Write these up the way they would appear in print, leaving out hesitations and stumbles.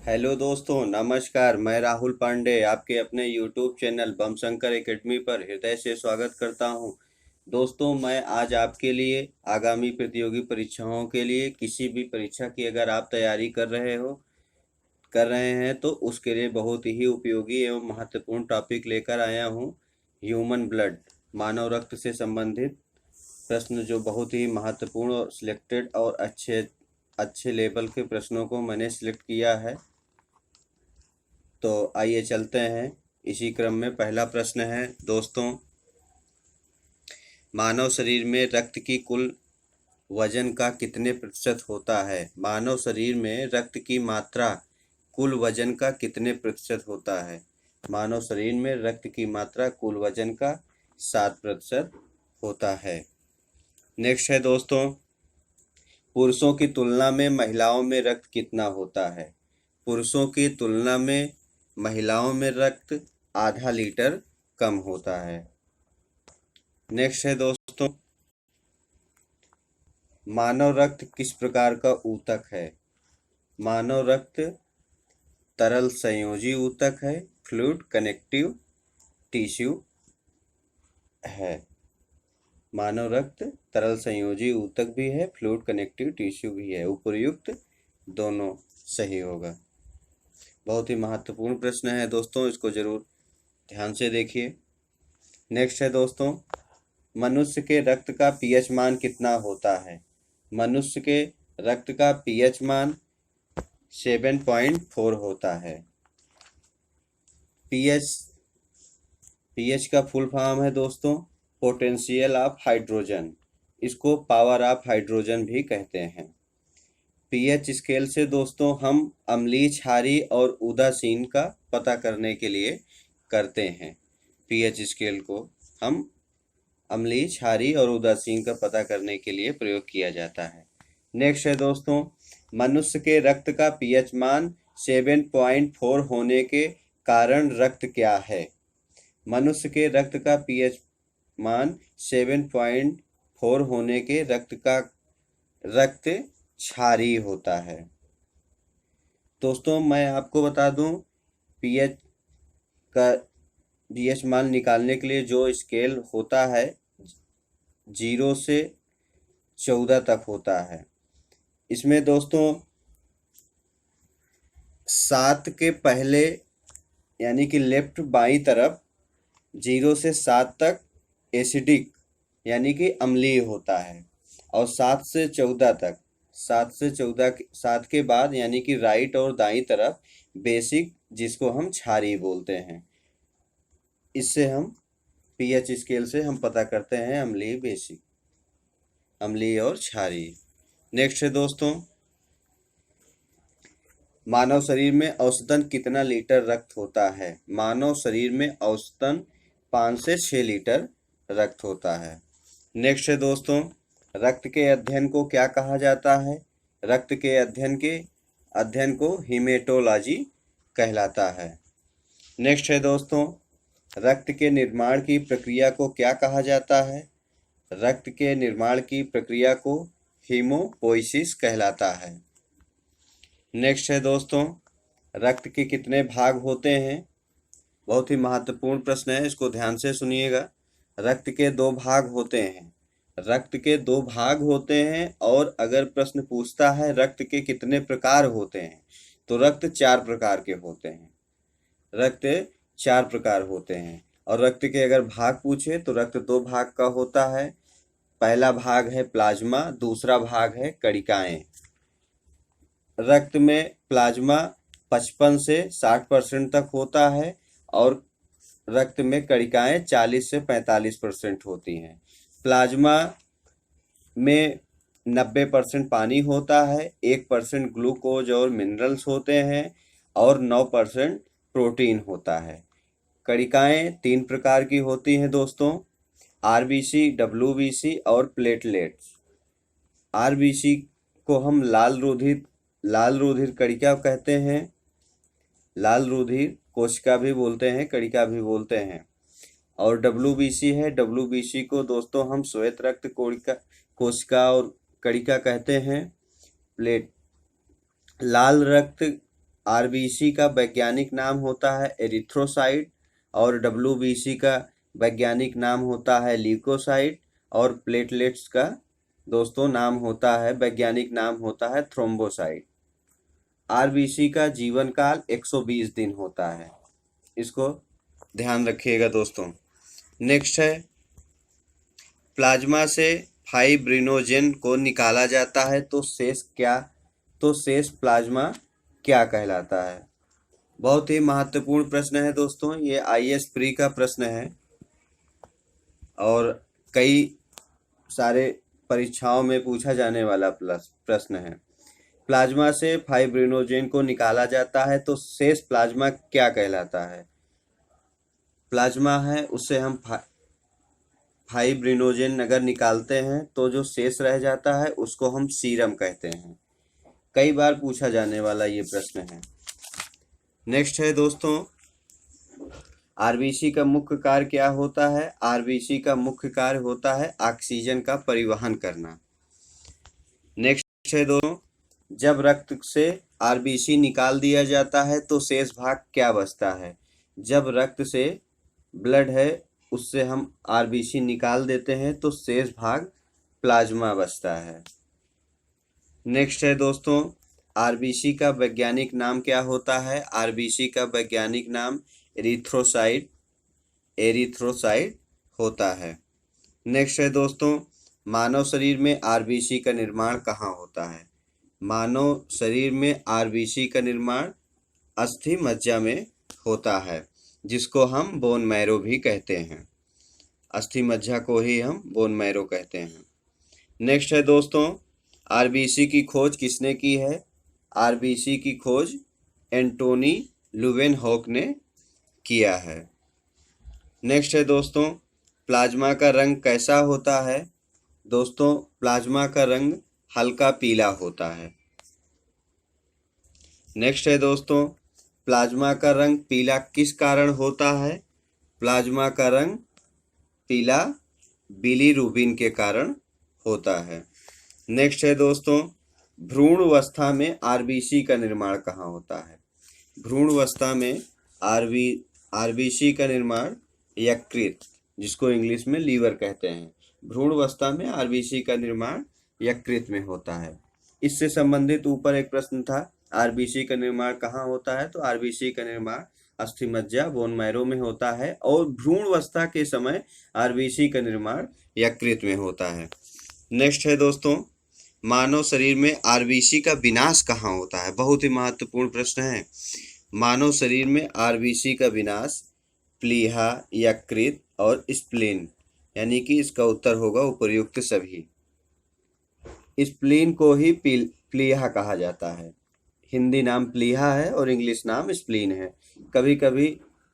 Hello दोस्तों, नमस्कार। मैं राहुल पांडे आपके अपने यूट्यूब चैनल बम शंकर एकेडमी पर हृदय से स्वागत करता हूं। दोस्तों, मैं आज आपके लिए आगामी प्रतियोगी परीक्षाओं के लिए किसी भी परीक्षा की अगर आप तैयारी कर रहे हैं तो उसके लिए बहुत ही उपयोगी एवं महत्वपूर्ण टॉपिक लेकर आया हूं। ह्यूमन ब्लड, मानव रक्त से संबंधित प्रश्न जो बहुत ही महत्वपूर्ण और सिलेक्टेड और अच्छे अच्छे लेवल के प्रश्नों को मैंने सिलेक्ट किया है। तो आइए चलते हैं। इसी क्रम में पहला प्रश्न है दोस्तों, मानव शरीर में रक्त की कुल वजन का कितने प्रतिशत होता है? मानव शरीर में रक्त की मात्रा कुल वजन का कितने प्रतिशत होता है? मानव शरीर में रक्त की मात्रा कुल वजन का 7% होता है। नेक्स्ट है दोस्तों, पुरुषों की तुलना में महिलाओं में रक्त कितना होता है? पुरुषों की तुलना में महिलाओं में रक्त आधा लीटर कम होता है। नेक्स्ट है दोस्तों, मानव रक्त किस प्रकार का ऊतक है? मानव रक्त तरल संयोजी ऊतक है, फ्लूइड कनेक्टिव टिश्यू है। मानव रक्त तरल संयोजी ऊतक भी है, फ्लूइड कनेक्टिव टिश्यू भी है। उपर्युक्त दोनों सही होगा। बहुत ही महत्वपूर्ण प्रश्न है दोस्तों, इसको जरूर ध्यान से देखिए। नेक्स्ट है दोस्तों, मनुष्य के रक्त का पीएच मान कितना होता है? मनुष्य के रक्त का पीएच मान 7.4 होता है। पीएच का फुल फॉर्म है दोस्तों पोटेंशियल ऑफ हाइड्रोजन। इसको पावर ऑफ हाइड्रोजन भी कहते हैं। पीएच स्केल से दोस्तों हम अम्लीय, क्षारीय और उदासीन का पता करने के लिए करते हैं। पीएच स्केल को हम अम्लीय, क्षारीय और उदासीन का पता करने के लिए प्रयोग किया जाता है। नेक्स्ट है दोस्तों, मनुष्य के रक्त का पीएच मान 7.4 होने के कारण रक्त क्या है? मनुष्य के रक्त का पीएच मान 7.4 होने के रक्त क्षारीय होता है। दोस्तों, मैं आपको बता दूं, पीएच का पीएच मान निकालने के लिए जो स्केल होता है 0 से 14 तक होता है। इसमें दोस्तों 7 के पहले यानी कि लेफ्ट बाई तरफ 0 से 7 तक एसिडिक यानी कि अम्लीय होता है, और 7 से 14 तक 7 के बाद यानी कि राइट और दाई तरफ बेसिक, जिसको हम क्षारीय बोलते हैं। इससे हम पीएच स्केल से हम पता करते हैं अम्लीय, बेसिक, अम्लीय और क्षारीय। नेक्स्ट है दोस्तों, मानव शरीर में औसतन कितना लीटर रक्त होता है? मानव शरीर में औसतन 5 से 6 लीटर रक्त होता है। नेक्स्ट है दोस्तों, रक्त के अध्ययन को क्या कहा जाता है? रक्त के अध्ययन को हीमेटोलॉजी कहलाता है। नेक्स्ट है दोस्तों, रक्त के निर्माण की प्रक्रिया को क्या कहा जाता है? रक्त के निर्माण की प्रक्रिया को हीमोपोइसिस कहलाता है। नेक्स्ट है दोस्तों, रक्त के कितने भाग होते हैं? बहुत ही महत्वपूर्ण प्रश्न है, इसको ध्यान से सुनिएगा। रक्त के 2 भाग होते हैं। रक्त के 2 भाग होते हैं, और अगर प्रश्न पूछता है रक्त के कितने प्रकार होते हैं, तो रक्त 4 प्रकार के होते हैं। रक्त 4 प्रकार होते हैं। और रक्त के अगर भाग पूछे तो रक्त 2 भाग का होता है। पहला भाग है प्लाज्मा, दूसरा भाग है कणिकाएं। रक्त में प्लाज्मा 55 से 60% तक होता है, और रक्त में कणिकाएं 40 से 45% होती हैं। प्लाज्मा में 90% पानी होता है, 1% ग्लूकोज और मिनरल्स होते हैं, और 9% प्रोटीन होता है। कणिकाएं 3 प्रकार की होती हैं दोस्तों, आरबीसी, डब्ल्यूबीसी और प्लेटलेट्स। आरबीसी को हम लाल रुधिर कणिका कहते हैं, लाल रुधिर कोशिका भी बोलते हैं, कणिका भी बोलते हैं। और डब्ल्यूबीसी है, डब्ल्यूबीसी को दोस्तों हम श्वेत रक्त कोशिका और कणिका कहते हैं। प्लेट लाल रक्त आरबीसी का वैज्ञानिक नाम होता है एरिथ्रोसाइट, और डब्ल्यूबीसी का वैज्ञानिक नाम होता है ल्यूकोसाइट, और प्लेटलेट्स का दोस्तों नाम होता है, वैज्ञानिक नाम होता है थ्रोम्बोसाइट। आरबीसी का जीवन काल 120 दिन होता है, इसको ध्यान रखिएगा दोस्तों। नेक्स्ट है, प्लाज्मा से फाइब्रिनोजेन को निकाला जाता है तो शेष प्लाज्मा क्या कहलाता है। बहुत ही महत्वपूर्ण प्रश्न है दोस्तों, ये आईएएस प्री का प्रश्न है और कई सारे परीक्षाओं में पूछा जाने वाला प्रश्न है। प्लाज्मा से फाइब्रिनोजेन को निकाला जाता है तो शेष प्लाज्मा क्या कहलाता है। प्लाज्मा है उससे हम फाइब्रिनोजेन अगर निकालते हैं तो जो शेष रह जाता है उसको हम सीरम कहते हैं। कई बार पूछा जाने वाला ये प्रश्न है। नेक्स्ट है दोस्तों, आरबीसी का मुख्य कार्य क्या होता है। आरबीसी का मुख्य कार्य होता है ऑक्सीजन का परिवहन करना। नेक्स्ट है दोस्तों, जब रक्त से आरबीसी निकाल दिया जाता है तो शेष भाग क्या बचता है। जब रक्त से ब्लड है उससे हम आरबीसी निकाल देते हैं तो शेष भाग प्लाज्मा बचता है। नेक्स्ट है दोस्तों, आरबीसी का वैज्ञानिक नाम क्या होता है। आरबीसी का वैज्ञानिक नाम एरिथ्रोसाइट होता है। नेक्स्ट है दोस्तों, मानव शरीर में आरबीसी का निर्माण कहाँ होता है। मानव शरीर में आरबीसी का निर्माण अस्थि मज्जा में होता है, जिसको हम बोन मैरो भी कहते हैं। अस्थि मज्जा को ही हम बोन मैरो कहते हैं। नेक्स्ट है दोस्तों, आरबीसी की खोज किसने की है। आरबीसी की खोज एंटोनी लुवेनहॉक ने किया है। नेक्स्ट है दोस्तों, प्लाज्मा का रंग कैसा होता है। दोस्तों, प्लाज्मा का रंग हल्का पीला होता है। नेक्स्ट है दोस्तों, प्लाज्मा का रंग पीला किस कारण होता है। प्लाज्मा का रंग पीला बिलीरुबिन के कारण होता है। नेक्स्ट है दोस्तों, भ्रूण अवस्था में आरबीसी का निर्माण कहाँ होता है। भ्रूण अवस्था में आरबीसी का निर्माण यकृत, जिसको इंग्लिश में लीवर कहते हैं, भ्रूण अवस्था में आरबीसी का निर्माण यकृत में होता है। इससे संबंधित ऊपर एक प्रश्न था, आरबीसी का निर्माण कहाँ होता है, तो आरबीसी का निर्माण अस्थि मज्जा बोन मैरो में होता है, और भ्रूण अवस्था के समय आरबीसी का निर्माण यकृत में होता है। नेक्स्ट है दोस्तों, मानव शरीर में आरबीसी का विनाश कहाँ होता है। बहुत ही महत्वपूर्ण प्रश्न है। मानव शरीर में आरबीसी का विनाश प्लीहा, यकृत और स्प्लीन, यानी कि इसका उत्तर होगा उपर्युक्त सभी। स्प्लीन को ही प्लीहा कहा जाता है। हिंदी नाम प्लीहा है और इंग्लिश नाम स्प्लीन है। कभी कभी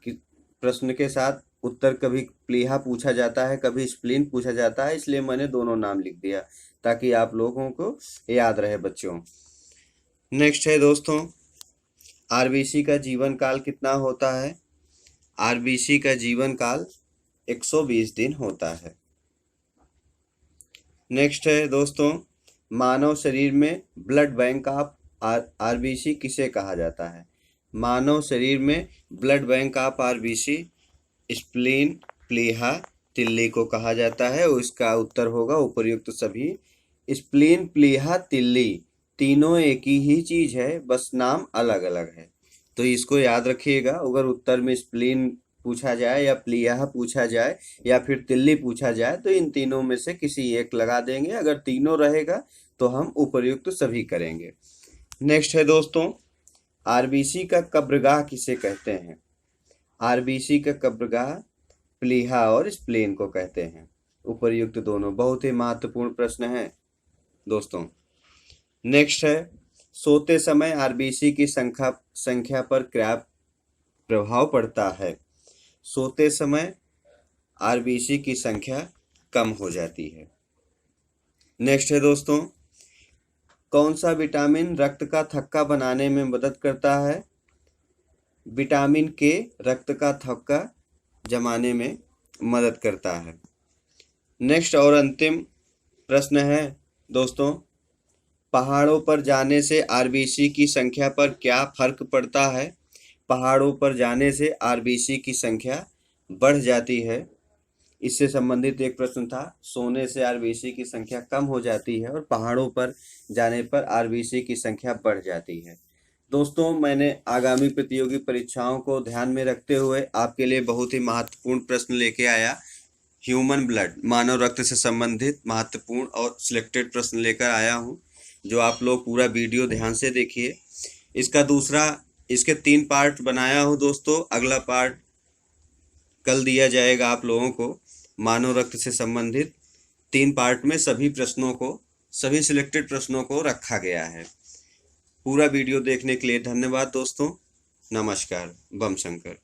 प्रश्न के साथ उत्तर कभी प्लीहा पूछा जाता है, कभी स्प्लीन पूछा जाता है, इसलिए मैंने दोनों नाम लिख दिया ताकि आप लोगों को याद रहे बच्चों। नेक्स्ट है दोस्तों, आरबीसी का जीवन काल कितना होता है। आरबीसी का जीवन काल 120 दिन होता है। नेक्स्ट है दोस्तों, मानव शरीर में ब्लड बैंक ऑफ आरबीसी किसे कहा जाता है। मानव शरीर में blood bank of RBC spleen, प्लीहा, तिल्ली को कहा जाता है, और इसका उत्तर होगा उपर्युक्त सभी। स्प्लीन, प्लीहा, तिल्ली तीनों एक ही चीज है, बस नाम अलग अलग है, तो इसको याद रखिएगा। अगर उत्तर में स्प्लीन पूछा जाए या प्लीहा पूछा जाए या फिर तिल्ली पूछा जाए तो इन तीनों में से किसी एक लगा देंगे, अगर तीनों रहेगा तो हम उपर्युक्त सभी करेंगे। नेक्स्ट है दोस्तों, आरबीसी का कब्रगाह किसे कहते हैं। आरबीसी का कब्रगाह प्लीहा और स्प्लीन को कहते हैं, उपर्युक्त दोनों। बहुत ही महत्वपूर्ण प्रश्न है दोस्तों। नेक्स्ट है, सोते समय आरबीसी की संख्या पर क्या प्रभाव पड़ता है। सोते समय आरबीसी की संख्या कम हो जाती है। नेक्स्ट है दोस्तों, कौन सा विटामिन रक्त का थक्का बनाने में मदद करता है। विटामिन के रक्त का थक्का जमाने में मदद करता है। नेक्स्ट और अंतिम प्रश्न है दोस्तों, पहाड़ों पर जाने से आरबीसी की संख्या पर क्या फर्क पड़ता है? पहाड़ों पर जाने से आरबीसी की संख्या बढ़ जाती है। इससे संबंधित एक प्रश्न था। सोने से आरबीसी की संख्या कम हो जाती है और पहाड़ों पर जाने पर आरबीसी की संख्या बढ़ जाती है। दोस्तों, मैंने आगामी प्रतियोगी परीक्षाओं को ध्यान में रखते हुए आपके लिए बहुत ही महत्वपूर्ण प्रश्न लेके आया। ह्यूमन ब्लड, मानव रक्त से संबंधित महत्वपूर्ण और सिलेक्टेड प्रश्न लेकर आया हूँ, जो आप लोग पूरा वीडियो ध्यान से देखिए। इसके 3 पार्ट बनाया हूँ दोस्तों। अगला पार्ट कल दिया जाएगा आप लोगों को। मानव रक्त से संबंधित 3 पार्ट में सभी सिलेक्टेड प्रश्नों को रखा गया है। पूरा वीडियो देखने के लिए धन्यवाद दोस्तों। नमस्कार। बम शंकर।